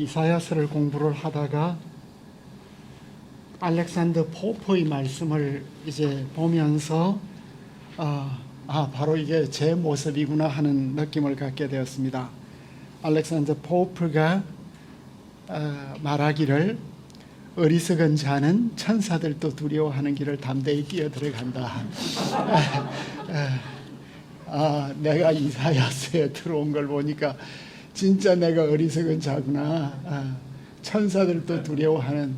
이사야서를 공부를 하다가 알렉산더 포프의 말씀을 이제 보면서 바로 이게 제 모습이구나 하는 느낌을 갖게 되었습니다. 알렉산더 포프가 말하기를 어리석은 자는 천사들도 두려워하는 길을 담대히 뛰어들어간다. 내가 이사야서에 들어온 걸 보니까 진짜 내가 어리석은 자구나. 천사들도 두려워하는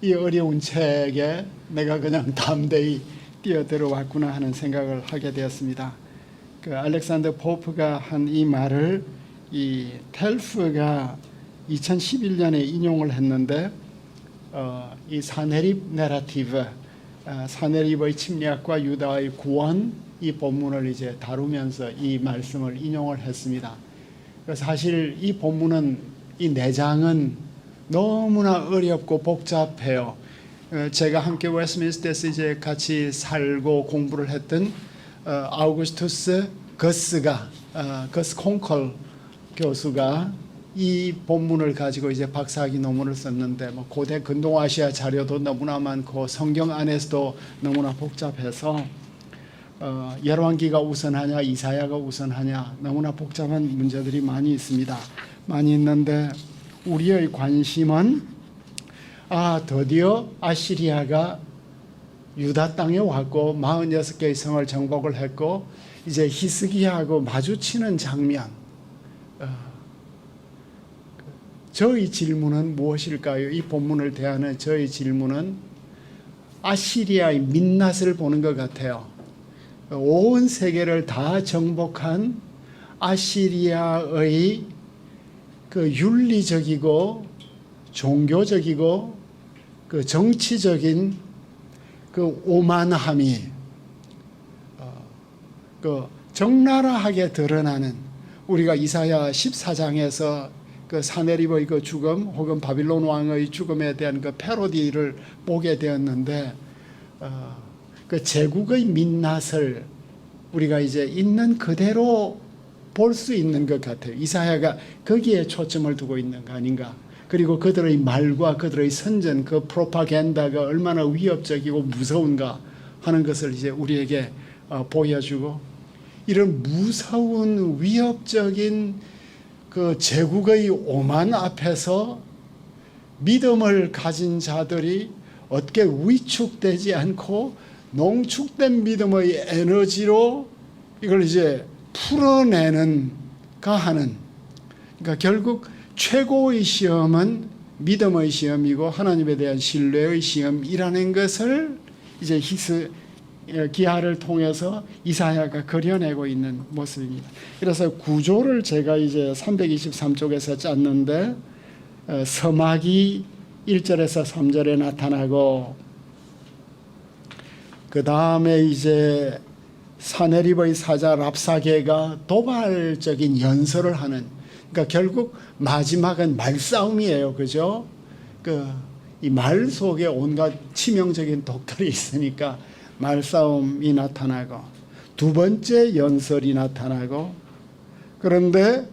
이 어려운 책에 내가 그냥 담대히 뛰어들어왔구나 하는 생각을 하게 되었습니다. 그 알렉산더 포프가 한 이 말을 이 텔프가 2011년에 인용을 했는데 이 사네립 내러티브, 사네립의 침략과 유다의 구원 이 본문을 이제 다루면서 이 말씀을 인용을 했습니다. 사실 이 본문은 이 내장은 너무나 어렵고 복잡해요. 제가 함께 웨스트민스터에서 이제 같이 살고 공부를 했던 아우구스투스 거스 콩컬 교수가 이 본문을 가지고 이제 박사학위 논문을 썼는데 고대 근동아시아 자료도 너무나 많고 성경 안에서도 너무나 복잡해서 열왕기가 우선하냐 이사야가 우선하냐 너무나 복잡한 문제들이 많이 있습니다. 많이 있는데 우리의 관심은 드디어 아시리아가 유다 땅에 왔고 46개의 성을 정복을 했고 이제 히스기야하고 마주치는 장면. 저의 질문은 무엇일까요? 이 본문을 대하는 저의 질문은 아시리아의 민낯을 보는 것 같아요. 온 세계를 다 정복한 아시리아의 그 윤리적이고 종교적이고 그 정치적인 그 오만함이 그 적나라하게 드러나는 우리가 이사야 14장에서 그 사네립의 그 죽음 혹은 바빌론 왕의 죽음에 대한 그 패러디를 보게 되었는데 그 제국의 민낯을 우리가 이제 있는 그대로 볼 수 있는 것 같아요. 이사야가 거기에 초점을 두고 있는 거 아닌가. 그리고 그들의 말과 그들의 선전, 그 프로파간다가 얼마나 위협적이고 무서운가 하는 것을 이제 우리에게 보여주고 이런 무서운 위협적인 그 제국의 오만 앞에서 믿음을 가진 자들이 어떻게 위축되지 않고 농축된 믿음의 에너지로 이걸 이제 풀어내는가 하는, 그러니까 결국 최고의 시험은 믿음의 시험이고 하나님에 대한 신뢰의 시험이라는 것을 이제 기하를 통해서 이사야가 그려내고 있는 모습입니다. 그래서 구조를 제가 이제 323쪽에서 짰는데 서막이 1절에서 3절에 나타나고 그 다음에 이제 사네립의 사자 랍사게가 도발적인 연설을 하는, 그러니까 결국 마지막은 말싸움이에요. 그죠? 이 말 속에 온갖 치명적인 독들이 있으니까 말싸움이 나타나고 두 번째 연설이 나타나고, 그런데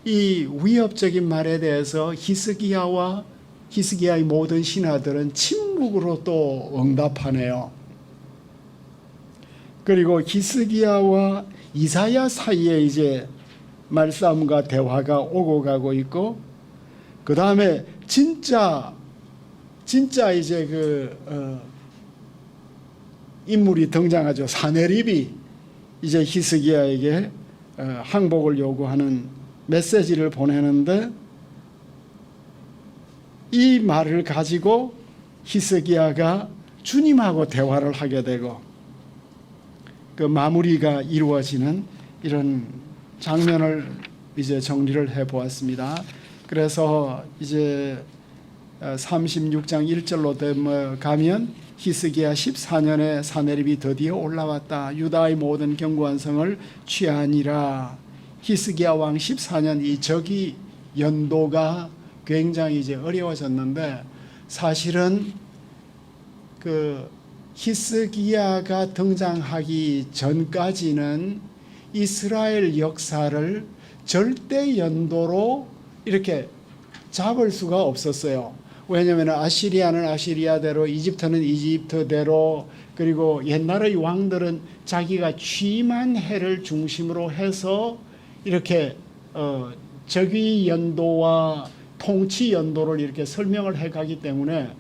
이 위협적인 말에 대해서 히스기야의 모든 신하들은 침묵으로 또 응답하네요. 그리고 히스기야와 이사야 사이에 이제 말싸움과 대화가 오고 가고 있고, 그 다음에 진짜 이제 인물이 등장하죠. 사네립이 이제 히스기야에게 항복을 요구하는 메시지를 보내는데 이 말을 가지고 히스기야가 주님하고 대화를 하게 되고 그 마무리가 이루어지는 이런 장면을 이제 정리를 해 보았습니다. 그래서 이제 36장 1절로 가면 히스기야 14년에 사네립이 드디어 올라왔다. 유다의 모든 견고한 성을 취하니라. 히스기야 왕 14년 이 저기 연도가 굉장히 이제 어려워졌는데 사실은 그 히스기야가 등장하기 전까지는 이스라엘 역사를 절대 연도로 이렇게 잡을 수가 없었어요. 왜냐하면 아시리아는 아시리아대로, 이집트는 이집트대로, 그리고 옛날의 왕들은 자기가 취임한 해를 중심으로 해서 이렇게 즉위 연도와 통치 연도를 이렇게 설명을 해가기 때문에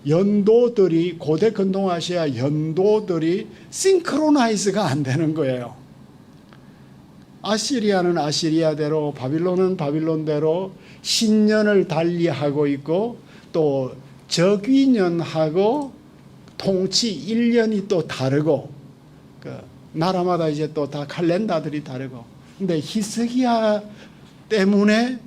연도들이, 고대 근동아시아 연도들이 싱크로나이즈가 안 되는 거예요. 아시리아는 아시리아대로, 바빌론은 바빌론대로 신년을 달리하고 있고, 또 적위년하고 통치 1년이 또 다르고, 나라마다 이제 또 다 칼렌다들이 다르고. 근데 히스기야 때문에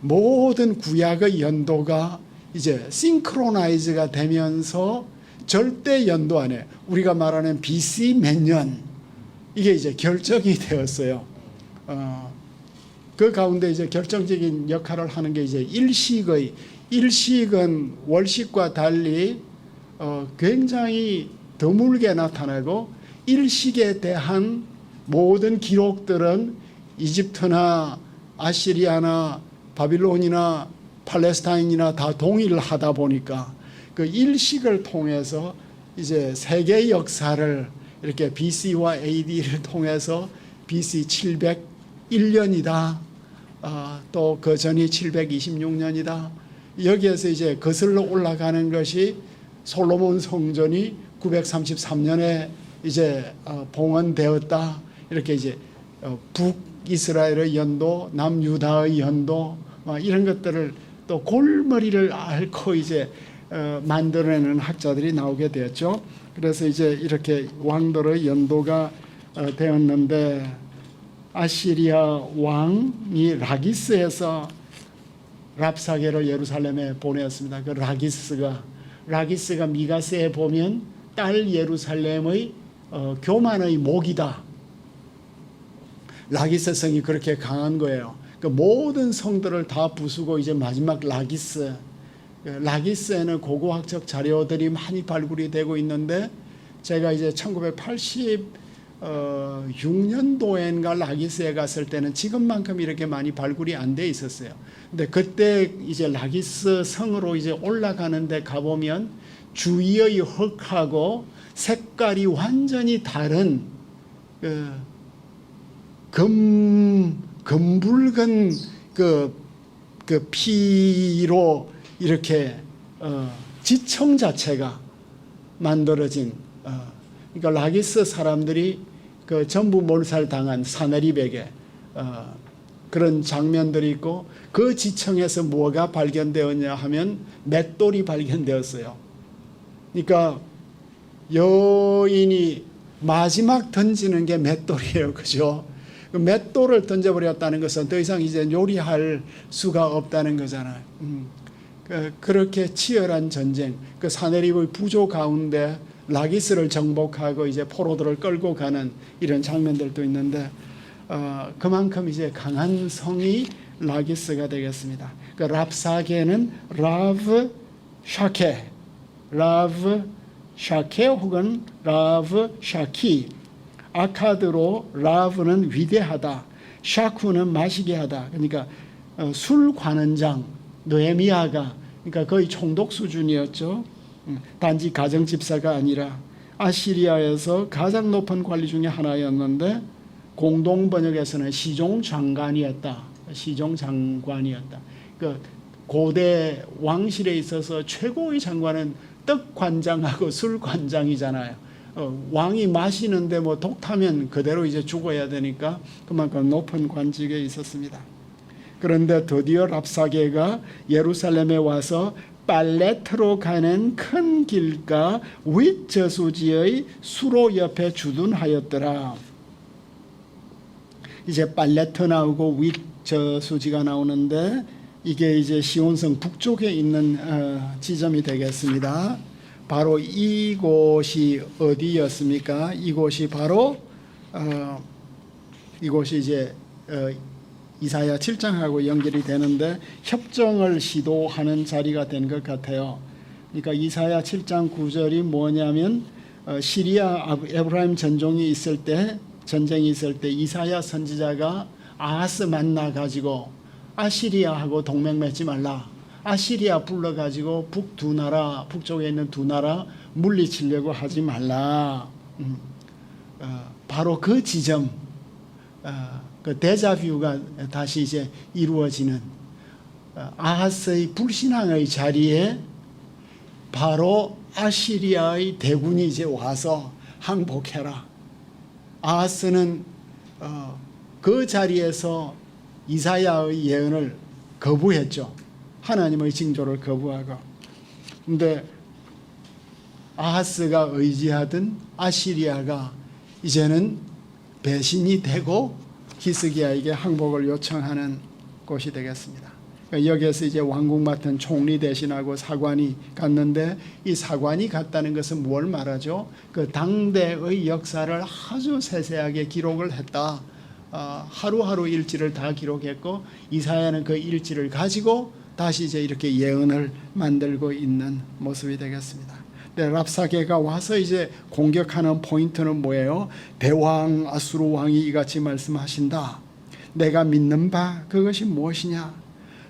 모든 구약의 연도가 이제 싱크로나이즈가 되면서 절대 연도 안에 우리가 말하는 BC 몇 년, 이게 이제 결정이 되었어요. 그 가운데 이제 결정적인 역할을 하는 게 이제 일식은 월식과 달리 굉장히 드물게 나타나고, 일식에 대한 모든 기록들은 이집트나 아시리아나 바빌론이나 팔레스타인이나 다 동의를 하다 보니까 그 일식을 통해서 이제 세계 역사를 이렇게 BC와 AD를 통해서 BC 701년이다. 또 그 전이 726년이다. 여기에서 이제 거슬러 올라가는 것이 솔로몬 성전이 933년에 이제 봉헌되었다. 이렇게 이제 북이스라엘의 연도, 남유다의 연도, 이런 것들을 또 골머리를 앓고 이제 만들어내는 학자들이 나오게 되었죠. 그래서 이제 이렇게 왕들의 연도가 되었는데, 아시리아 왕이 라기스에서 랍사게를 예루살렘에 보내었습니다. 그 라기스가 미가세에 보면 딸 예루살렘의 교만의 목이다. 라기스 성이 그렇게 강한 거예요. 그 모든 성들을 다 부수고 이제 마지막 라기스에는 고고학적 자료들이 많이 발굴이 되고 있는데, 제가 이제 1986년도엔가 라기스에 갔을 때는 지금만큼 이렇게 많이 발굴이 안 돼 있었어요. 근데 그때 이제 라기스 성으로 이제 올라가는데 가보면 주위의 흙하고 색깔이 완전히 다른 검붉은 그 피로 이렇게 지청 자체가 만들어진, 그러니까 라기스 사람들이 그 전부 몰살당한 사네립에게 그런 장면들이 있고, 그 지청에서 뭐가 발견되었냐 하면 맷돌이 발견되었어요. 그러니까 여인이 마지막 던지는 게 맷돌이에요. 그죠? 그 맷돌을 던져버렸다는 것은 더 이상 이제 요리할 수가 없다는 거잖아요. 그렇게 치열한 전쟁, 그 사네립의 부조 가운데 라기스를 정복하고 이제 포로들을 끌고 가는 이런 장면들도 있는데, 그만큼 이제 강한 성이 라기스가 되겠습니다. 그 랍사게는 라브 샤케 혹은 라브 샤키, 아카드로 라브는 위대하다, 샤쿠는 마시게 하다. 그러니까 술 관원장 느헤미야가, 그러니까 거의 총독 수준이었죠. 단지 가정집사가 아니라 아시리아에서 가장 높은 관리 중에 하나였는데, 공동 번역에서는 시종장관이었다. 그 고대 왕실에 있어서 최고의 장관은 떡관장하고 술관장이잖아요. 왕이 마시는데 뭐 독타면 그대로 이제 죽어야 되니까 그만큼 높은 관직에 있었습니다. 그런데 드디어 랍사게가 예루살렘에 와서 빨레트로 가는 큰 길가 윗저수지의 수로 옆에 주둔하였더라. 이제 빨레트 나오고 윗저수지가 나오는데, 이게 이제 시온성 북쪽에 있는 지점이 되겠습니다. 바로 이곳이 어디였습니까? 이곳이 바로 이곳이 이제 이사야 7장하고 연결이 되는데 협정을 시도하는 자리가 된 것 같아요. 그러니까 이사야 7장 9절이 뭐냐면, 시리아 에브라임 전쟁이 있을 때 이사야 선지자가 아하스 만나 가지고 아시리아하고 동맹 맺지 말라. 아시리아 불러가지고 북쪽에 있는 두 나라 물리치려고 하지 말라. 바로 그 지점, 그 데자뷰가 다시 이제 이루어지는 아하스의 불신앙의 자리에 바로 아시리아의 대군이 이제 와서 항복해라. 아하스는 그 자리에서 이사야의 예언을 거부했죠. 하나님의 징조를 거부하고. 근데 아하스가 의지하던 아시리아가 이제는 배신이 되고 히스기야에게 항복을 요청하는 곳이 되겠습니다. 여기에서 이제 왕궁 맡은 총리 대신하고 사관이 갔는데, 이 사관이 갔다는 것은 뭘 말하죠? 그 당대의 역사를 아주 세세하게 기록을 했다. 하루하루 일지를 다 기록했고, 이사야는 그 일지를 가지고 다시 이제 이렇게 예언을 만들고 있는 모습이 되겠습니다. 네, 랍사게가 와서 이제 공격하는 포인트는 뭐예요? 대왕 아수르 왕이 이같이 말씀하신다. 내가 믿는 바 그것이 무엇이냐?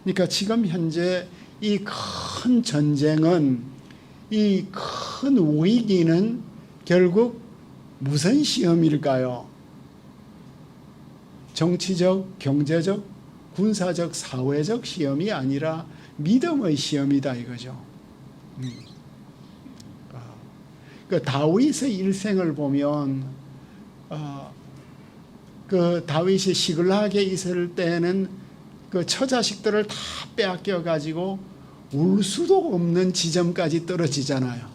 그러니까 지금 현재 이 큰 전쟁은, 이 큰 위기는 결국 무슨 시험일까요? 정치적, 경제적, 군사적, 사회적 시험이 아니라 믿음의 시험이다 이거죠. 그 다윗의 일생을 보면 그 다윗이 시글락에 있을 때는 그 처자식들을 다 빼앗겨 가지고 울 수도 없는 지점까지 떨어지잖아요.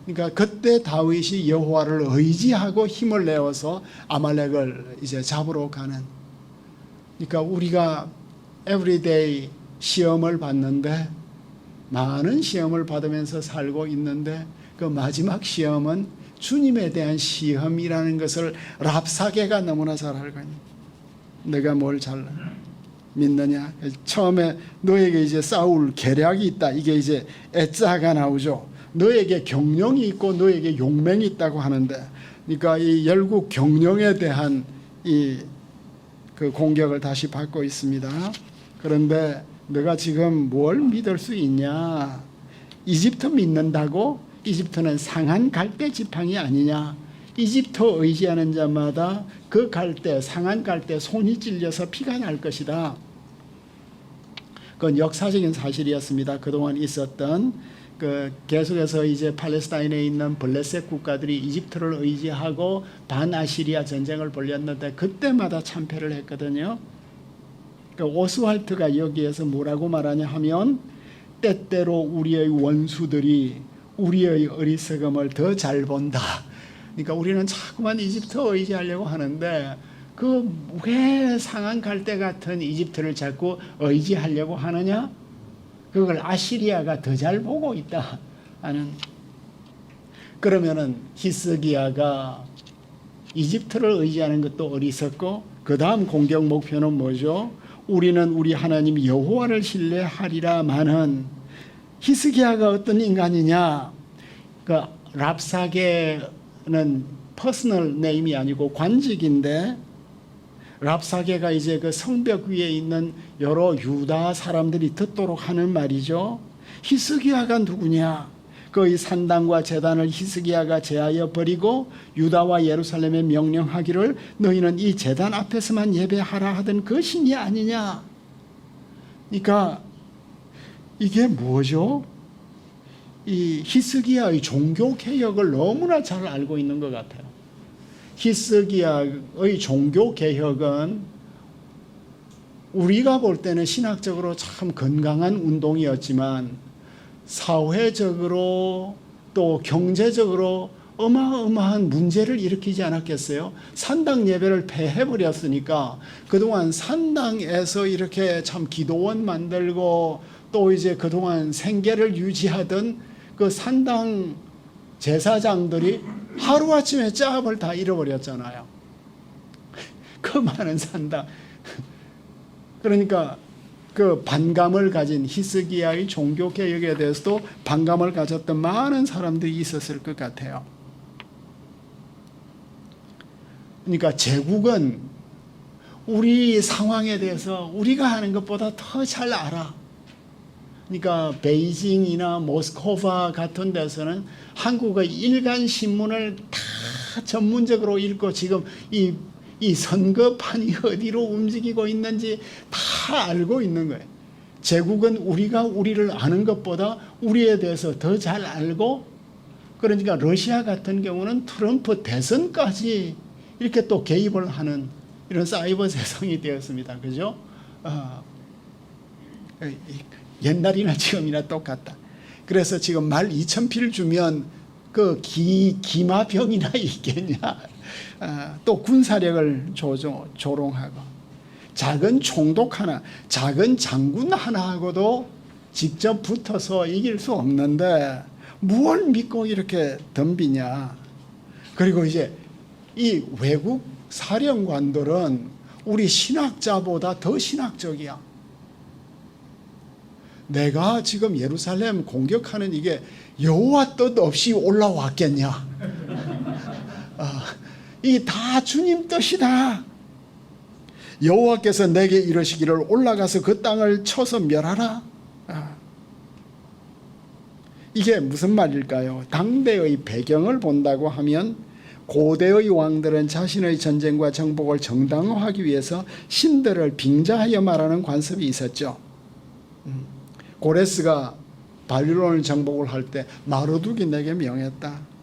그러니까 그때 다윗이 여호와를 의지하고 힘을 내어서 아말렉을 이제 잡으러 가는. 그러니까 우리가 everyday 시험을 받는데, 많은 시험을 받으면서 살고 있는데, 그 마지막 시험은 주님에 대한 시험이라는 것을 랍사게가 너무나 잘 알고 있는. 내가 뭘 잘 믿느냐? 처음에 너에게 이제 싸울 계략이 있다. 이게 이제 에짜가 나오죠. 너에게 경영이 있고 너에게 용맹이 있다고 하는데, 그러니까 이 열국 경영에 대한 이 그 공격을 다시 받고 있습니다. 그런데 너가 지금 뭘 믿을 수 있냐? 이집트 믿는다고? 이집트는 상한 갈대 지팡이 아니냐? 이집트 의지하는 자마다 그 갈대, 상한 갈대 손이 찔려서 피가 날 것이다. 그건 역사적인 사실이었습니다. 그동안 있었던 계속해서 이제 팔레스타인에 있는 블레셋 국가들이 이집트를 의지하고 반아시리아 전쟁을 벌였는데 그때마다 참패를 했거든요. 오스왈트가 여기에서 뭐라고 말하냐 하면, 때때로 우리의 원수들이 우리의 어리석음을 더 잘 본다. 그러니까 우리는 자꾸만 이집트 의지하려고 하는데, 그 왜 상한 갈대 같은 이집트를 자꾸 의지하려고 하느냐? 그걸 아시리아가 더 잘 보고 있다 하는. 그러면은 히스기야가 이집트를 의지하는 것도 어리석고, 그 다음 공격 목표는 뭐죠? 우리는 우리 하나님 여호와를 신뢰하리라마는, 히스기야가 어떤 인간이냐? 그 랍사게는 퍼스널 네임이 아니고 관직인데, 랍사게가 이제 그 성벽 위에 있는 여러 유다 사람들이 듣도록 하는 말이죠. 히스기야가 누구냐? 그 산당과 제단을 히스기야가 제하여 버리고 유다와 예루살렘에 명령하기를 너희는 이 제단 앞에서만 예배하라 하던 그 신이 아니냐? 그러니까 이게 뭐죠? 이 히스기야의 종교 개혁을 너무나 잘 알고 있는 것 같아요. 히스기야의 종교 개혁은 우리가 볼 때는 신학적으로 참 건강한 운동이었지만, 사회적으로 또 경제적으로 어마어마한 문제를 일으키지 않았겠어요? 산당 예배를 폐해버렸으니까 그동안 산당에서 이렇게 참 기도원 만들고 또 이제 그동안 생계를 유지하던 그 산당 제사장들이 하루아침에 짭을 다 잃어버렸잖아요. 그 많은 산당. 그러니까 그 반감을 가진 히스기야의 종교개혁에 대해서도 반감을 가졌던 많은 사람들이 있었을 것 같아요. 그러니까 제국은 우리 상황에 대해서 우리가 하는 것보다 더 잘 알아. 그러니까 베이징이나 모스크바 같은 데서는 한국의 일간 신문을 다 전문적으로 읽고 지금 이 선거판이 어디로 움직이고 있는지 다 알고 있는 거예요. 제국은 우리가 우리를 아는 것보다 우리에 대해서 더 잘 알고, 그러니까 러시아 같은 경우는 트럼프 대선까지 이렇게 또 개입을 하는 이런 사이버 세상이 되었습니다. 그죠? 옛날이나 지금이나 똑같다. 그래서 지금 말 2,000피를 주면 그 기마병이나 있겠냐. 또 군사력을 조롱하고, 작은 총독 하나, 작은 장군 하나하고도 직접 붙어서 이길 수 없는데 뭘 믿고 이렇게 덤비냐. 그리고 이제 이 외국 사령관들은 우리 신학자보다 더 신학적이야. 내가 지금 예루살렘 공격하는 이게 여호와 뜻 없이 올라왔겠냐. 이 다 주님 뜻이다. 여호와께서 내게 이르시기를 올라가서 그 땅을 쳐서 멸하라. 이게 무슨 말일까요? 당대의 배경을 본다고 하면 고대의 왕들은 자신의 전쟁과 정복을 정당화하기 위해서 신들을 빙자하여 말하는 관습이 있었죠. 고레스가 바빌론을 정복을 할 때 마르둑이 내게 명했다.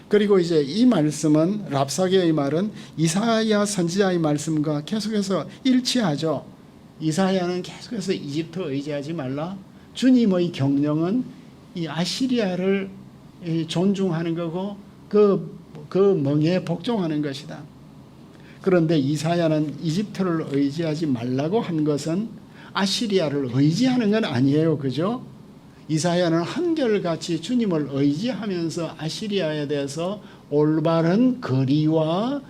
그리고 이제 이 말씀은, 랍사게의 말은 이사야 선지자의 말씀과 계속해서 일치하죠. 이사야는 계속해서 이집트 의지하지 말라. 주님의 경영은 이 아시리아를 존중하는 거고 그 멍에 복종하는 것이다. 그런데 이사야는 이집트를 의지하지 말라고 한 것은 아시리아를 의지하는 건 아니에요. 그죠? 이사야는 한결같이 주님을 의지하면서 아시리아에 대해서 올바른 거리와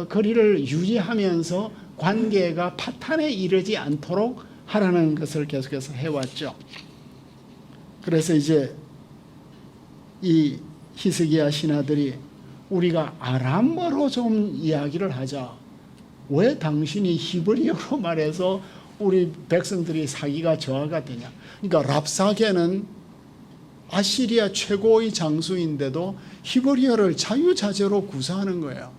거리를 유지하면서 관계가 파탄에 이르지 않도록 하라는 것을 계속해서 해왔죠. 그래서 이제 이 히스기야 신하들이 우리가 아람어로 좀 이야기를 하자. 왜 당신이 히브리어로 말해서 우리 백성들이 사기가 저하가 되냐. 그러니까 랍사게는 아시리아 최고의 장수인데도 히브리어를 자유자재로 구사하는 거예요.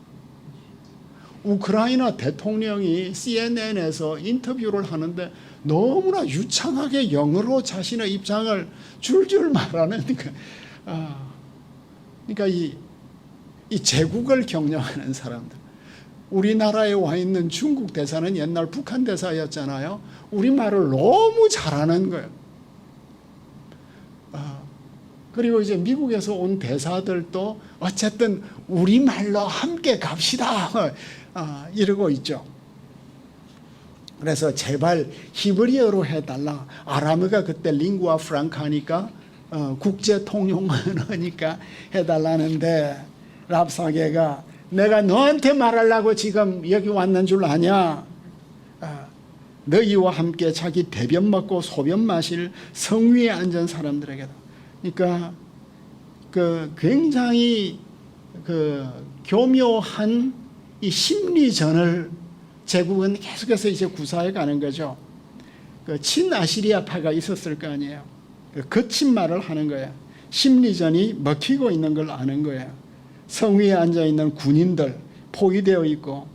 우크라이나 대통령이 CNN에서 인터뷰를 하는데 너무나 유창하게 영어로 자신의 입장을 줄줄 말하는, 그러니까 이 제국을 경영하는 사람들. 우리나라에 와 있는 중국 대사는 옛날 북한 대사였잖아요. 우리말을 너무 잘하는 거예요. 그리고 이제 미국에서 온 대사들도 어쨌든 우리말로 함께 갑시다. 이러고 있죠. 그래서 제발 히브리어로 해달라. 아람어가 그때 링구아 프랑카니까 국제 통용어니까 해달라는데, 랍사게가 내가 너한테 말하려고 지금 여기 왔는 줄 아냐. 너희와 함께 자기 대변 먹고 소변 마실 성위에 앉은 사람들에게도. 그러니까 굉장히 교묘한 이 심리전을 제국은 계속해서 이제 구사해 가는 거죠. 친아시리아파가 있었을 거 아니에요. 거친 말을 하는 거예요. 심리전이 먹히고 있는 걸 아는 거예요. 성 위에 앉아있는 군인들 포위되어 있고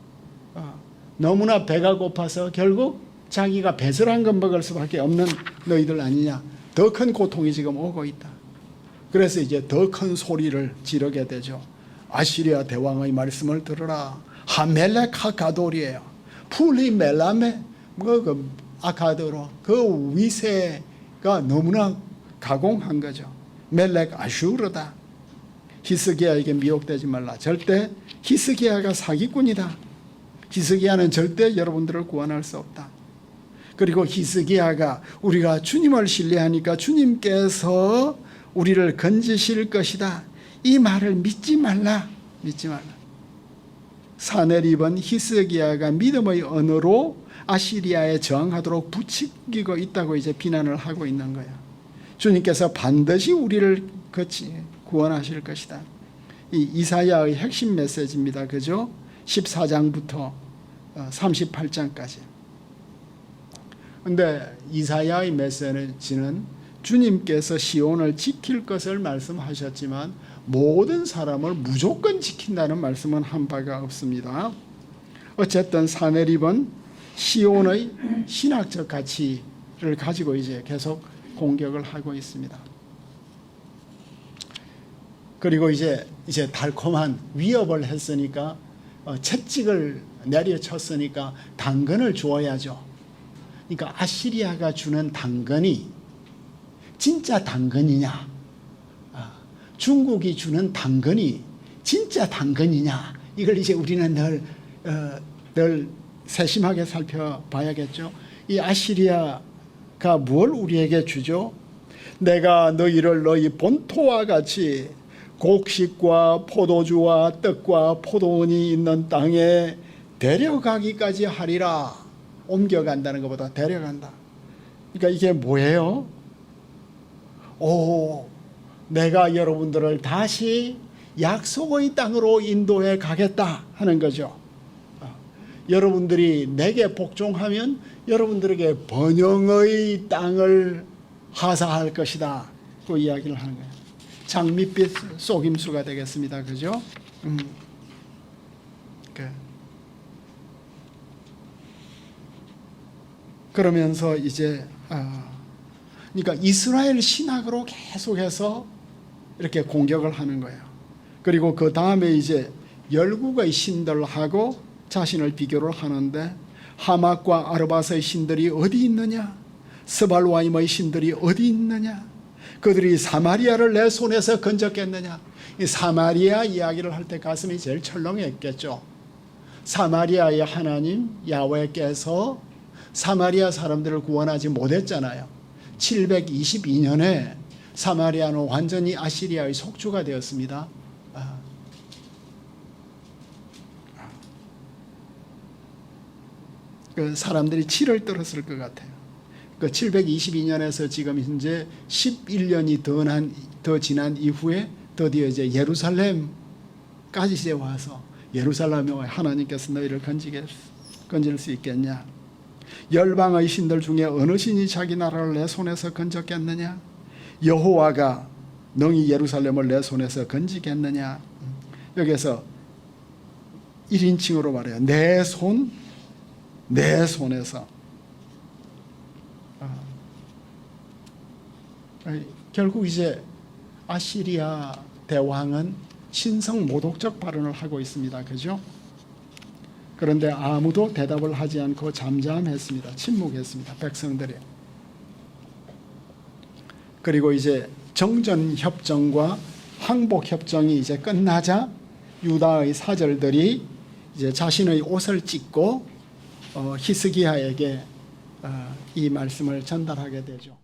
너무나 배가 고파서 결국 자기가 배설한 것 먹을 수밖에 없는 너희들 아니냐. 더 큰 고통이 지금 오고 있다. 그래서 이제 더 큰 소리를 지르게 되죠. 아시리아 대왕의 말씀을 들으라. 하멜렉 하카돌이에요. 풀리 멜라메 아카드로 그 위세가 너무나 가공한 거죠. 멜렉 아슈르다. 히스기야에게 미혹되지 말라. 절대 히스기야가 사기꾼이다. 히스기야는 절대 여러분들을 구원할 수 없다. 그리고 히스기야가 우리가 주님을 신뢰하니까 주님께서 우리를 건지실 것이다. 이 말을 믿지 말라. 믿지 말라. 사내립은 히스기야가 믿음의 언어로 아시리아에 저항하도록 부추기고 있다고 이제 비난을 하고 있는 거야. 주님께서 반드시 우리를 구원하실 것이다. 이 이사야의 핵심 메시지입니다. 그죠? 14장부터 38장까지. 근데 이사야의 메시지는 주님께서 시온을 지킬 것을 말씀하셨지만 모든 사람을 무조건 지킨다는 말씀은 한 바가 없습니다. 어쨌든 사내립은 시온의 신학적 가치를 가지고 이제 계속 공격을 하고 있습니다. 그리고 이제 달콤한 위협을 했으니까 채찍을 내려쳤으니까 당근을 주어야죠. 그러니까 아시리아가 주는 당근이 진짜 당근이냐, 중국이 주는 당근이 진짜 당근이냐, 이걸 이제 우리는 늘 세심하게 살펴봐야겠죠. 이 아시리아가 뭘 우리에게 주죠? 내가 너희를 너희 본토와 같이 곡식과 포도주와 떡과 포도원이 있는 땅에 데려가기까지 하리라. 옮겨간다는 것보다 데려간다. 그러니까 이게 뭐예요? 내가 여러분들을 다시 약속의 땅으로 인도해 가겠다 하는 거죠. 여러분들이 내게 복종하면 여러분들에게 번영의 땅을 하사할 것이다. 그 이야기를 하는 거예요. 장밋빛 속임수가 되겠습니다. 그죠? 그러면서 이제 그러니까 이스라엘 신학으로 계속해서 이렇게 공격을 하는 거예요. 그리고 그 다음에 이제 열국의 신들하고 자신을 비교를 하는데 하맛과 아르바스의 신들이 어디 있느냐? 스발와임의 신들이 어디 있느냐? 그들이 사마리아를 내 손에서 건졌겠느냐? 이 사마리아 이야기를 할 때 가슴이 제일 철렁했겠죠. 사마리아의 하나님 야훼께서 사마리아 사람들을 구원하지 못했잖아요. 722년에 사마리아는 완전히 아시리아의 속주가 되었습니다. 그 사람들이 치를 떨었을 것 같아요. 그 722년에서 지금 현재 11년이 더 지난 이후에 드디어 이제 예루살렘까지 이제 와서 예루살렘에 하나님께서 너희를 건질 수 있겠냐? 열방의 신들 중에 어느 신이 자기 나라를 내 손에서 건졌겠느냐? 여호와가 능히 예루살렘을 내 손에서 건지겠느냐? 여기서 1인칭으로 말해요. 내 손에서. 결국 이제 아시리아 대왕은 신성 모독적 발언을 하고 있습니다. 그죠? 그런데 아무도 대답을 하지 않고 잠잠했습니다. 침묵했습니다. 백성들이. 그리고 이제 정전협정과 항복협정이 이제 끝나자 유다의 사절들이 이제 자신의 옷을 찢고 히스기야에게 이 말씀을 전달하게 되죠.